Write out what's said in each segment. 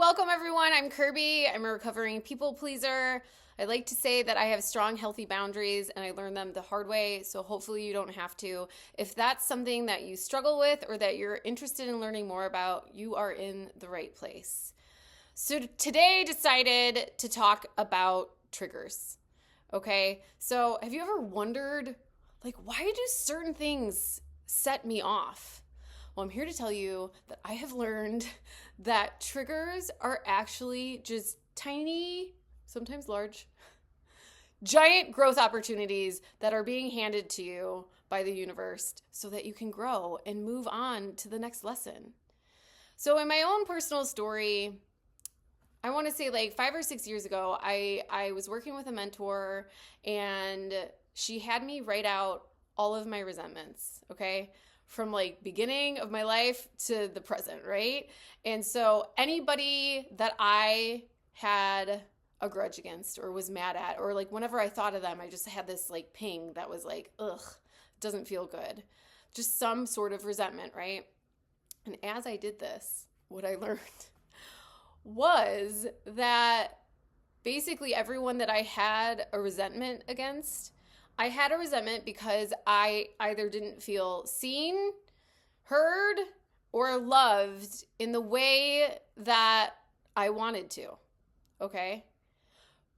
Welcome, everyone. I'm Kirby. I'm a recovering people pleaser. I like to say that I have strong, healthy boundaries and I learned them the hard way, so hopefully you don't have to. If that's something that you struggle with or that you're interested in learning more about, you are in the right place. So today I decided to talk about triggers. Okay? So have you ever wondered, why do certain things set me off? Well, I'm here to tell you that I have learned that triggers are actually just tiny, sometimes large, giant growth opportunities that are being handed to you by the universe so that you can grow and move on to the next lesson. So in my own personal story, I want to say 5 or 6 years ago, I was working with a mentor and she had me write out all of my resentments, okay? From beginning of my life to the present, right? And so anybody that I had a grudge against or was mad at, or whenever I thought of them, I just had this ping that was ugh, doesn't feel good. Just some sort of resentment, right? And as I did this, what I learned was that basically everyone that I had a resentment against, I had a resentment because I either didn't feel seen, heard, or loved in the way that I wanted to, okay?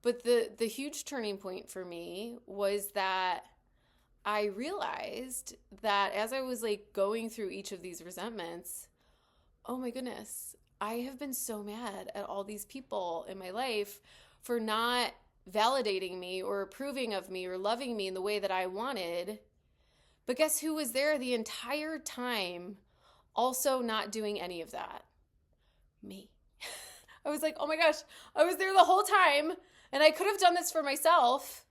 But the huge turning point for me was that I realized that as I was going through each of these resentments, oh my goodness, I have been so mad at all these people in my life for not validating me or approving of me or loving me in the way that I wanted. But guess who was there the entire time also not doing any of that? Me. I was like, oh my gosh, I was there the whole time and I could have done this for myself.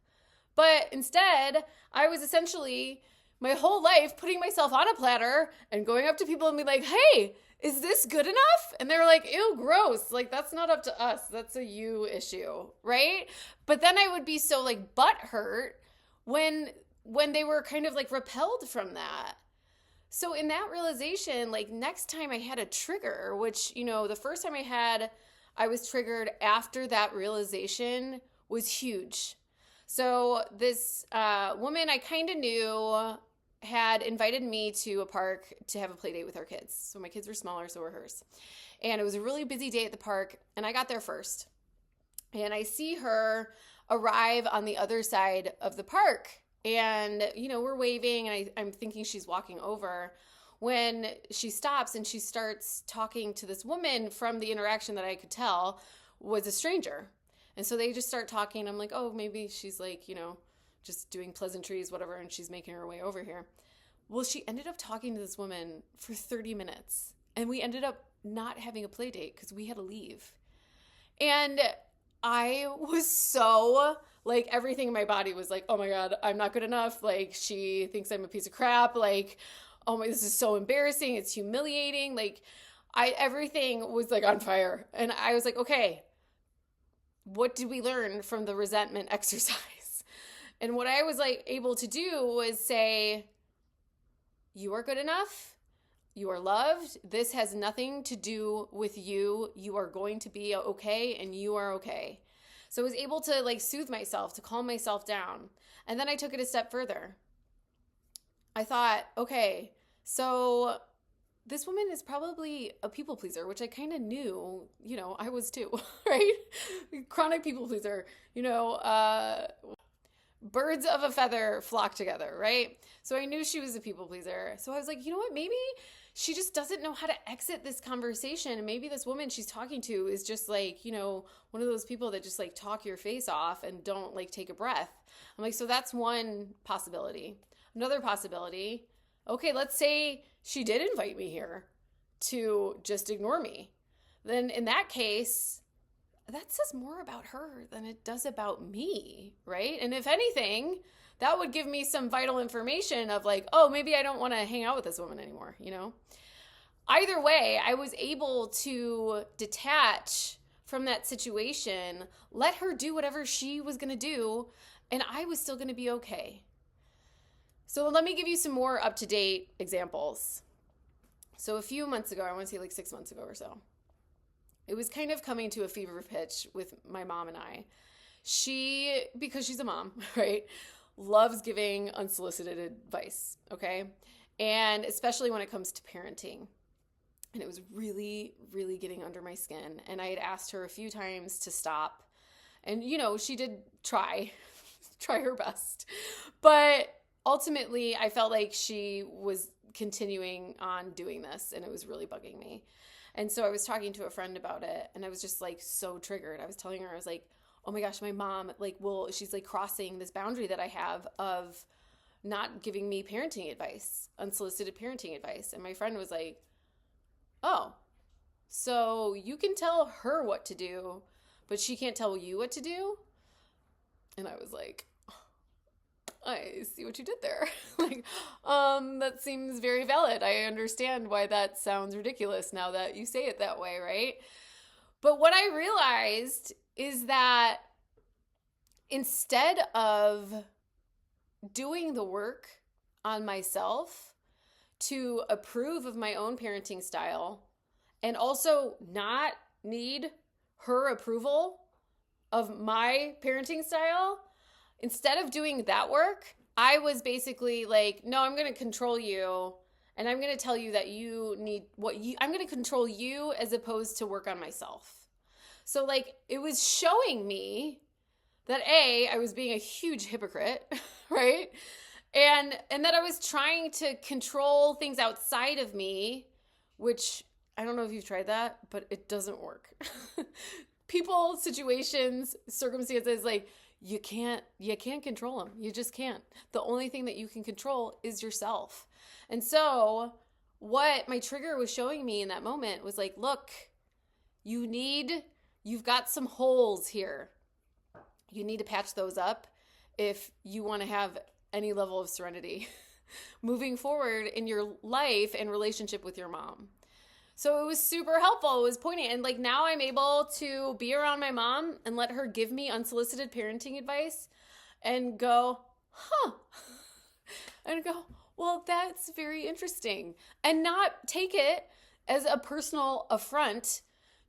But instead, I was essentially my whole life putting myself on a platter and going up to people and be like, hey, is this good enough? And they're like, ew, gross. That's not up to us. That's a you issue, right? But then I would be so butthurt when they were kind of repelled from that. So in that realization, next time I had a trigger, which, the first time I was triggered after that realization was huge. So this woman I kind of knew had invited me to a park to have a play date with her kids. So my kids were smaller, so were hers. And it was a really busy day at the park, and I got there first. And I see her arrive on the other side of the park. And, we're waving, and I'm thinking she's walking over when she stops and she starts talking to this woman from the interaction that I could tell was a stranger. And so they just start talking. I'm like, oh, maybe she's just doing pleasantries, whatever, and she's making her way over here. Well, she ended up talking to this woman for 30 minutes, and we ended up not having a play date because we had to leave. And I was so, everything in my body was oh my God, I'm not good enough. She thinks I'm a piece of crap. Oh my, this is so embarrassing. It's humiliating. Everything was on fire. And I was like, okay, what did we learn from the resentment exercise? And what I was able to do was say, you are good enough. You are loved. This has nothing to do with you. You are going to be okay and you are okay. So I was able to soothe myself, to calm myself down. And then I took it a step further. I thought, okay, so this woman is probably a people pleaser, which I kind of knew, I was too, right? Chronic people pleaser, birds of a feather flock together, right? So I knew she was a people pleaser. So I was like, you know what? Maybe she just doesn't know how to exit this conversation. And maybe this woman she's talking to is just one of those people that just talk your face off and don't take a breath. I'm like, so that's one possibility. Another possibility, okay, let's say she did invite me here to just ignore me. Then in that case, that says more about her than it does about me, right? And if anything, that would give me some vital information of oh, maybe I don't want to hang out with this woman anymore, Either way, I was able to detach from that situation, let her do whatever she was going to do, and I was still going to be okay. So let me give you some more up-to-date examples. So a few months ago, I want to say 6 months ago or so, It was kind of coming to a fever pitch with my mom and I. She, because she's a mom, right, loves giving unsolicited advice, okay? And especially when it comes to parenting. And it was really, really getting under my skin. And I had asked her a few times to stop. And, she did try her best. But ultimately, I felt like she was continuing on doing this, and it was really bugging me. And so I was talking to a friend about it, and I was just like so triggered. I was telling her, I was like, oh my gosh, my mom, she's like crossing this boundary that I have of not giving me parenting advice, unsolicited parenting advice. And my friend was like, oh, so you can tell her what to do, but she can't tell you what to do? And I was like, I see what you did there. That seems very valid. I understand why that sounds ridiculous now that you say it that way, right? But what I realized is that instead of doing the work on myself to approve of my own parenting style and also not need her approval of my parenting style, instead of doing that work, I was basically like, no, I'm going to control you, and I'm going to tell you that you need I'm going to control you as opposed to work on myself. So it was showing me that I was being a huge hypocrite, right? And that I was trying to control things outside of me, which I don't know if you've tried that, but it doesn't work. People, situations, circumstances, you can't control them. You just can't. The only thing that you can control is yourself. And so what my trigger was showing me in that moment was like, look, you've got some holes here. You need to patch those up if you want to have any level of serenity moving forward in your life and relationship with your mom. So it was super helpful. It was poignant. And now I'm able to be around my mom and let her give me unsolicited parenting advice and go, and go, well, that's very interesting. And not take it as a personal affront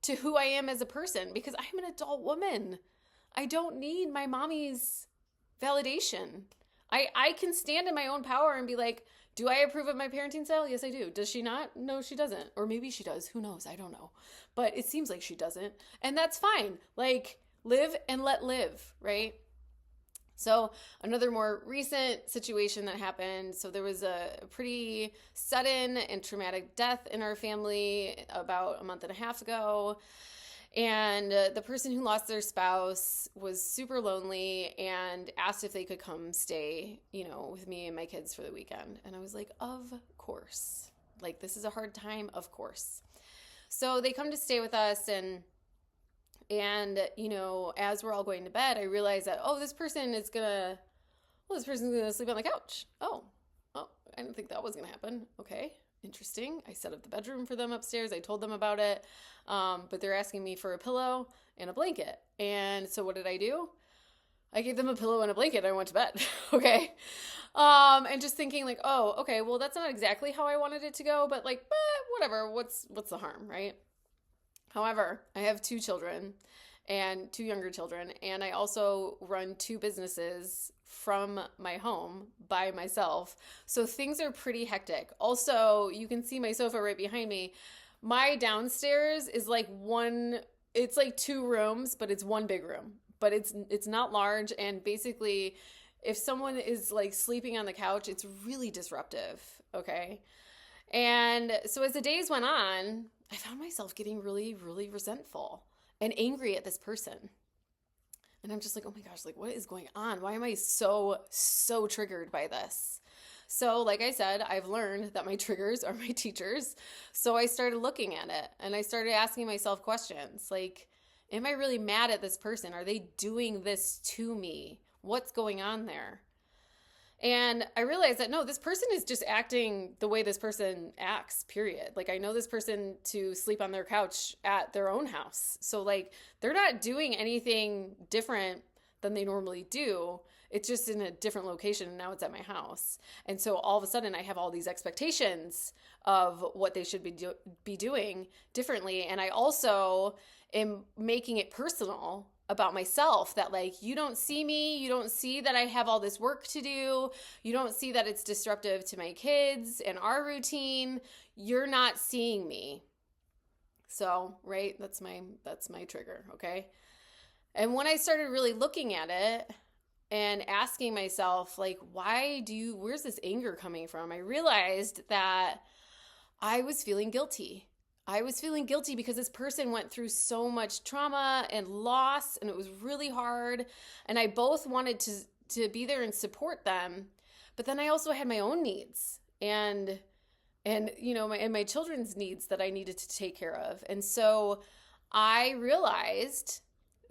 to who I am as a person, because I'm an adult woman. I don't need my mommy's validation. I can stand in my own power and be like, do I approve of my parenting style? Yes, I do. Does she not? No, she doesn't. Or maybe she does. Who knows? I don't know. But it seems like she doesn't. And that's fine. Live and let live, right? So another more recent situation that happened. So there was a pretty sudden and traumatic death in our family about a month and a half ago. And the person who lost their spouse was super lonely and asked if they could come stay, with me and my kids for the weekend. And I was like, of course. This is a hard time, of course. So they come to stay with us, and as we're all going to bed, I realized that, this person's gonna sleep on the couch. Oh, I didn't think that was gonna happen. Okay. Interesting. I set up the bedroom for them upstairs. I told them about it. But they're asking me for a pillow and a blanket. And so what did I do? I gave them a pillow and a blanket and I went to bed. Okay. And just thinking okay, well, that's not exactly how I wanted it to go, but whatever. What's the harm, right? However, I have 2 children and 2 younger children, and I also run 2 businesses from my home by myself. So things are pretty hectic. Also, you can see my sofa right behind me. My downstairs is it's 2 rooms, but it's 1 big room. But it's not large, and basically if someone is sleeping on the couch, it's really disruptive, okay? And so as the days went on, I found myself getting really, really resentful and angry at this person. And I'm just like, oh my gosh, what is going on? Why am I so triggered by this? So like I said, I've learned that my triggers are my teachers. So I started looking at it and I started asking myself questions am I really mad at this person? Are they doing this to me? What's going on there? And I realized that no, this person is just acting the way this person acts, period. I know this person to sleep on their couch at their own house. So they're not doing anything different than they normally do. It's just in a different location and now it's at my house. And so all of a sudden I have all these expectations of what they should be doing differently. And I also am making it personal about myself, that like, you don't see me, you don't see that I have all this work to do, you don't see that it's disruptive to my kids and our routine, you're not seeing me. So, right, that's my trigger, okay? And when I started really looking at it and asking myself, like, where's this anger coming from? I realized that I was feeling guilty. I was feeling guilty because this person went through so much trauma and loss, and it was really hard. And I both wanted to be there and support them. But then I also had my own needs and my children's needs that I needed to take care of. And so I realized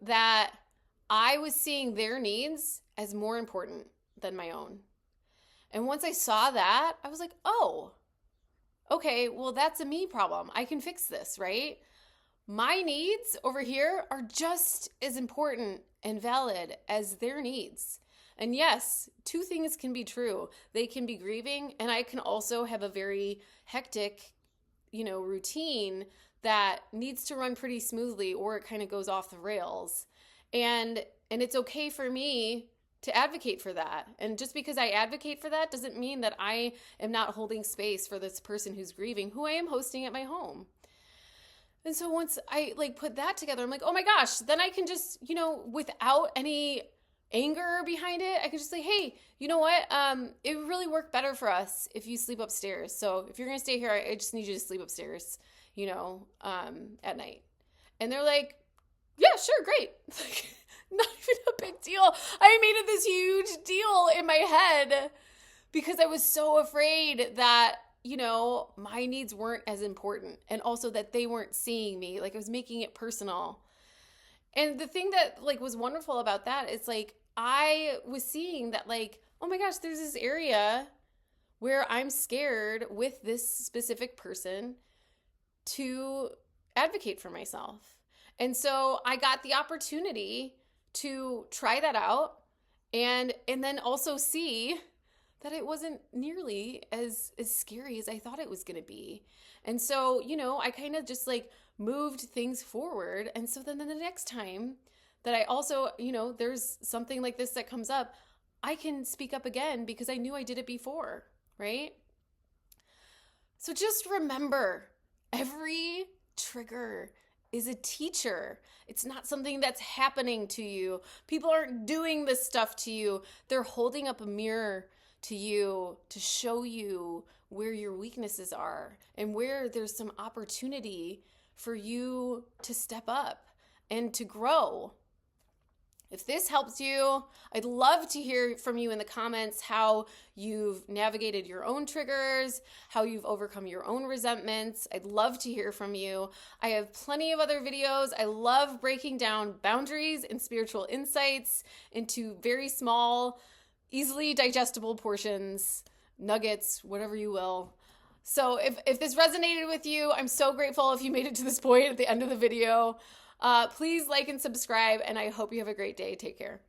that I was seeing their needs as more important than my own. And once I saw that, I was like, oh, okay, well, that's a me problem. I can fix this, right? My needs over here are just as important and valid as their needs. And yes, two things can be true. They can be grieving, and I can also have a very hectic, routine that needs to run pretty smoothly, or it kind of goes off the rails. And it's okay for me to advocate for that. And just because I advocate for that doesn't mean that I am not holding space for this person who's grieving, who I am hosting at my home. And so once I put that together, I'm like, oh my gosh, then I can just, without any anger behind it, I can just say, hey, you know what? It would really work better for us if you sleep upstairs. So if you're going to stay here, I just need you to sleep upstairs, at night. And they're like, yeah, sure, great. Not even a big deal. I made it this huge deal in my head because I was so afraid that, my needs weren't as important, and also that they weren't seeing me. I was making it personal. And the thing that was wonderful about that is I was seeing that oh my gosh, there's this area where I'm scared with this specific person to advocate for myself. And so I got the opportunity to try that out and then also see that it wasn't nearly as scary as I thought it was going to be. And so, I kind of just moved things forward. And so then the next time that I also, there's something like this that comes up, I can speak up again because I knew I did it before, right? So just remember, every trigger is a teacher. It's not something that's happening to you. People aren't doing this stuff to you. They're holding up a mirror to you to show you where your weaknesses are and where there's some opportunity for you to step up and to grow. If this helps you, I'd love to hear from you in the comments how you've navigated your own triggers, how you've overcome your own resentments. I'd love to hear from you. I have plenty of other videos. I love breaking down boundaries and spiritual insights into very small, easily digestible portions, nuggets, whatever you will. So if this resonated with you, I'm so grateful if you made it to this point at the end of the video. Please like and subscribe, and I hope you have a great day. Take care.